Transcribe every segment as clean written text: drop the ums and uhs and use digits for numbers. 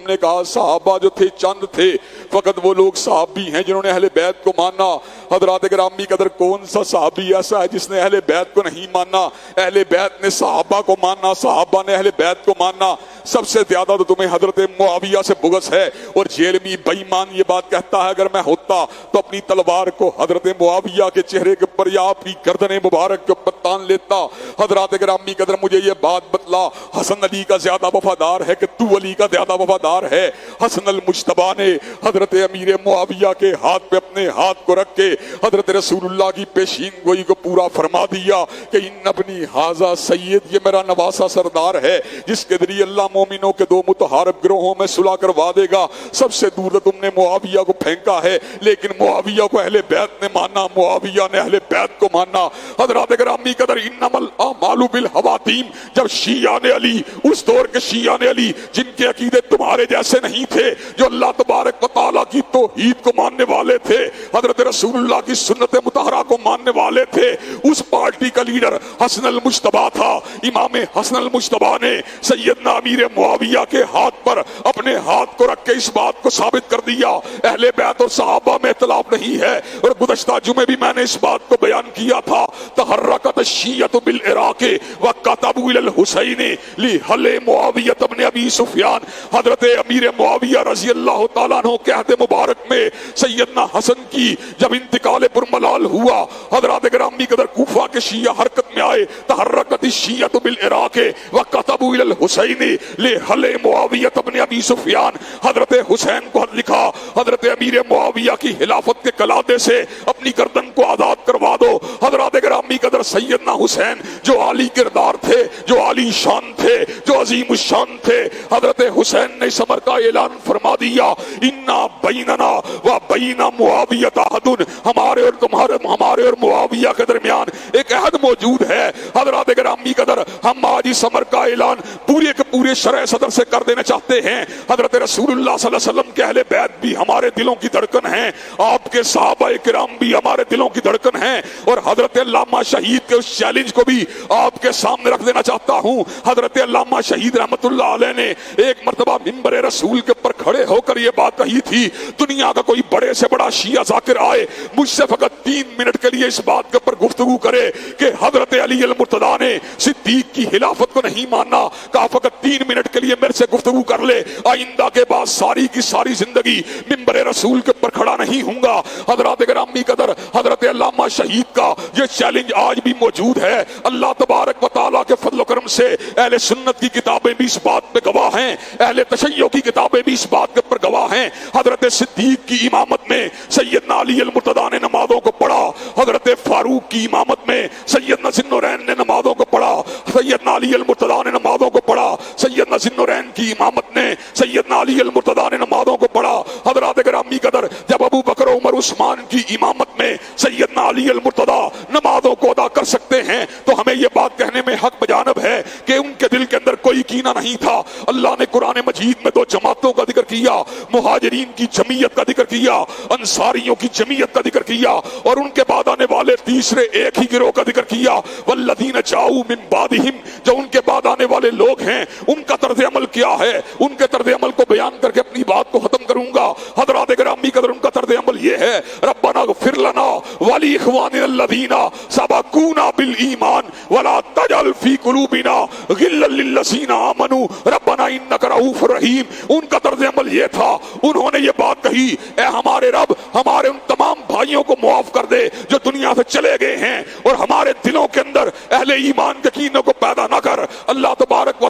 تم نے کہا صحابہ جو تھے چند تھے، فقط وہ لوگ صحابی ہیں جنہوں نے اہل بیت کو مانا۔ حضرات گرامی قدر کون سا صحابی ایسا ہے جس نے اہل بیت کو نہیں مانا؟ اہل بیت نے صحابہ کو مانا، صحابہ نے اہل بیت کو مانا۔ سب سے زیادہ تو تمہیں حضرت معاویہ سے بغض ہے، اور جیلمی بے ایمان یہ بات کہتا ہے اگر میں ہوتا تو اپنی تلوار کو حضرت معاویہ کے چہرے کے اوپر یا آپ کی گردن مبارک کے اوپر تان لیتا۔ حضرات گرامی قدر مجھے یہ بات بتلا، حسن علی کا زیادہ وفادار ہے کہ تو علی کا زیادہ وفادار ہے؟ حسن المجتبیٰ نے حضرت امیر معاویہ کے ہاتھ پہ اپنے ہاتھ کو رکھ کے حضرت رسول اللہ کی پیشین گوئی کو پورا فرما دیا کہ ان ابنی ھذا سید، یہ میرا نواسا سردار ہے جس کے ذریعے اللہ مومنوں کے دو متحارب گروہوں میں صلح کروا دے گا۔ سب سے دور تم نے معاویہ کو پھینکا ہے، لیکن معاویہ کو اہل بیت نے مانا، معاویہ نے اہل بیت کو مانا۔ حضرات گرامی قدر انما الاعمال بالخواتیم، جب شیعہ نے علی، اس دور کے شیعہ نے علی جن کے عقیدے تمہارے جیسے نہیں تھے، جو اللہ تبارک و تعالیٰ کی توحید کو ماننے والے تھے، حضرت رسول اللہ کی سنت مطہرہ کو ماننے والے تھے، اس پارٹی کا لیڈر حسن المجتبیٰ تھا۔ امام حسن المجتبیٰ نے سیدنا امیر معاویہ کے ہاتھ پر اپنے ہاتھ کو رکھ کے اس بات کو ثابت کر دیا اہل بیت اور صحابہ میں اختلاف نہیں ہے۔ اور گزشتہ جمعے بھی میں نے اس بات کو بیان کیا تھا، تحرکت الشیعۃ بالعراق وکتبوا الی الحسین لحل معاویہ بن ابی سفیان۔ حضرت امیر معاویہ رضی اللہ تعالیٰ عنہ کے عہد مبارک میں سیدنا حسن کی جب انتقال پرملال ہوا، حضرات گرامی قدر کوفہ کے شیعہ حرکت میں آئے، تحرکت الشیعۃ بالعراق وکتبوا الی الحسین لحل معاویہ بن ابی سفیان۔ حضرت حسین کو خط لکھا، حضرت امیر معاویہ کی خلافت کے قلادے سے اپنی گردن کو آزاد کروا دو۔ حضرات گرامی قدر سیدنا حسین جو عالی کردار تھے، جو عالی شان تھے، جو عظیم الشان تھے، حضرت حسین نے اس امر کا اعلان فرما دیا، انا بیننا و بین معاویہ عہد، ہمارے اور معاویہ کے درمیان ایک عہد موجود ہے۔ حضرات گرامی قدر ہم آج اس امر کا اعلان پورے کے پورے شرع صدر سے کر دینا چاہتے ہیں۔ حضرت رسول اللہ صلی اللہ علیہ وسلم کے اہل بیت بھی ہمارے دلوں کی دھڑکن ہیں، آپ کے صحابہ کرام بھی ہمارے دلوں کی دھڑکن ہیں، اور حضرت علامہ شہید کے اس چیلنج کو بھی آپ کے سامنے رکھ دینا چاہتا ہوں۔ حضرت علامہ شہید رحمت اللہ علیہ نے ایک مرتبہ منبر رسول کے اوپر کھڑے ہو کر یہ بات کہی تھی، دنیا کا کوئی بڑے سے بڑا شیعہ ذاکر آئے مجھ سے فقط 3 منٹ کے لیے اس بات کے اوپر گفتگو کرے کہ حضرت علی المرتضیٰ نے صدیق کی خلافت کو نہیں مانا، کہا فقط 3 منٹ کے لیے میرے سے گفتگو کر لے، آئندہ کے بعد ساری کی ساری زندگی منبر رسول کے اوپر کھڑا نہیں ہوں گا۔ حضرات گرامی قدر حضرت علامہ شہید کا یہ چیلنج آج بھی موجود ہے۔ اللہ تبارک و تعالیٰ کے فضل و کرم سے اہل سنت کی کتابیں بھی اس بات پہ گواہ ہیں، اہل تشیع کی کتابیں بھی اس بات کے اوپر گواہ ہیں۔ حضرت صدیق کی امامت میں سیدنا علی المرتضیٰ نے نمازوں کو پڑھا، حضرت فاروق کی امامت میں سیدنا ذی النورین نے نمازوں کو پڑھا، سیدنا علی المرتضیٰ نے نمازوں کو پڑھا، سیدنا ذی النورین کی امامت نے سیدنا علی المرتضیٰ نے نمازوں کو پڑھا۔ حضرات گرامی قدر جب ابو بکر عمر عثمان کی امامت میں سیدنا علی المرتضیٰ نمازوں کو ادا کر سکتے ہیں تو ہمیں یہ بات کہنے میں حق بجانب ہے کہ ان کے دل کے اندر کوئی کینہ نہیں تھا۔ اللہ نے قرآن مجید میں 2 جماعتوں کا ذکر کیا، مہاجرین کی جمعیت کا ذکر کیا، انصاریوں کی جمعیت کا ذکر کیا، اور ان کے بعد آنے والے تیسرے ایک ہی گروہ کا ذکر کیا، والذین جاؤوا من بعدہم، جو ان کے بعد آنے والے لوگ ہیں ان کا طرز عمل کیا ہے، ان کے طرز عمل کو بیان کر کے اپنی بات کو ختم کروں گا۔ حضرات گرامی قدر ان کا طرز عمل یہ ہے، ربنا اغفر لنا ولاخواننا الذین سبقونا بالایمان ولا تجعل فی قلوبنا غلا للذین آمنوا ربنا انک رؤوف رحیم۔ ان کا طرز عمل یہ تھا، انہوں نے یہ بات کہی، اے ہمارے رب ہمارے ان تمام بھائیوں کو معاف کر دے جو دنیا سے چلے گئے ہیں، اور ہمارے دلوں کے اندر اہل ایمان کے کینوں کو پیدا نہ کر۔ اللہ تبارک و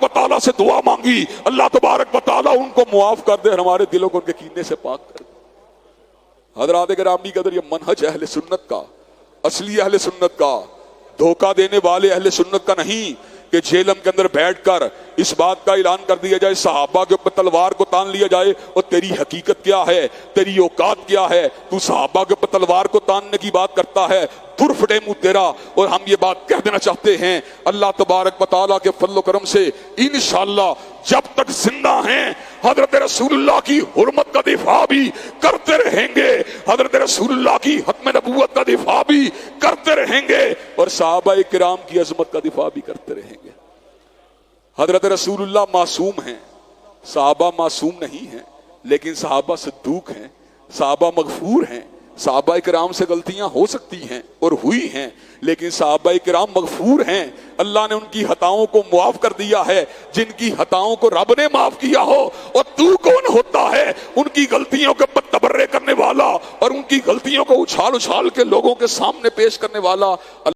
تعالیٰ سے دعا مانگی، اللہ تبارک و تعالیٰ ان کو معاف کر دے، ہمارے دلوں کو ان کے کینے سے پاک کر دے۔ حضرات گرامی قدر یہ منہج اہل سنت کا، اصلی اہل سنت کا، دھوکہ دینے والے اہل سنت کا نہیں کہ جیلم کے اندر بیٹھ کر اس بات کا اعلان کر دیا جائے، صحابہ کے اوپر تلوار کو تان لیا جائے، اور تیری حقیقت کیا ہے، تیری اوقات کیا ہے، تو صحابہ کے اوپر تلوار کو تاننے کی بات کرتا ہے، دور پھٹے منہ تیرا۔ اور ہم یہ بات کہہ دینا چاہتے ہیں، اللہ تبارک و تعالیٰ کے فضل و کرم سے انشاءاللہ جب تک زندہ ہیں حضرت رسول اللہ کی حرمت کا دفاع بھی کرتے رہیں گے، حضرت رسول اللہ کی ختم نبوت کا دفاع بھی کرتے رہیں گے، اور صحابہ کرام کی عظمت کا دفاع بھی کرتے رہیں گے۔ حضرت رسول اللہ معصوم ہیں، صحابہ معصوم نہیں ہیں لیکن صحابہ صدوق ہیں، صحابہ مغفور ہیں، صحابہ کرام سے غلطیاں ہو سکتی ہیں اور ہوئی ہیں، لیکن صحابہ کرام مغفور ہیں، اللہ نے ان کی خطاؤں کو معاف کر دیا ہے۔ جن کی خطاؤں کو رب نے معاف کیا ہو، اور تو کون ہوتا ہے ان کی غلطیوں کے پر تبرئے کرنے والا اور ان کی غلطیوں کو اچھال اچھال کے لوگوں کے سامنے پیش کرنے والا؟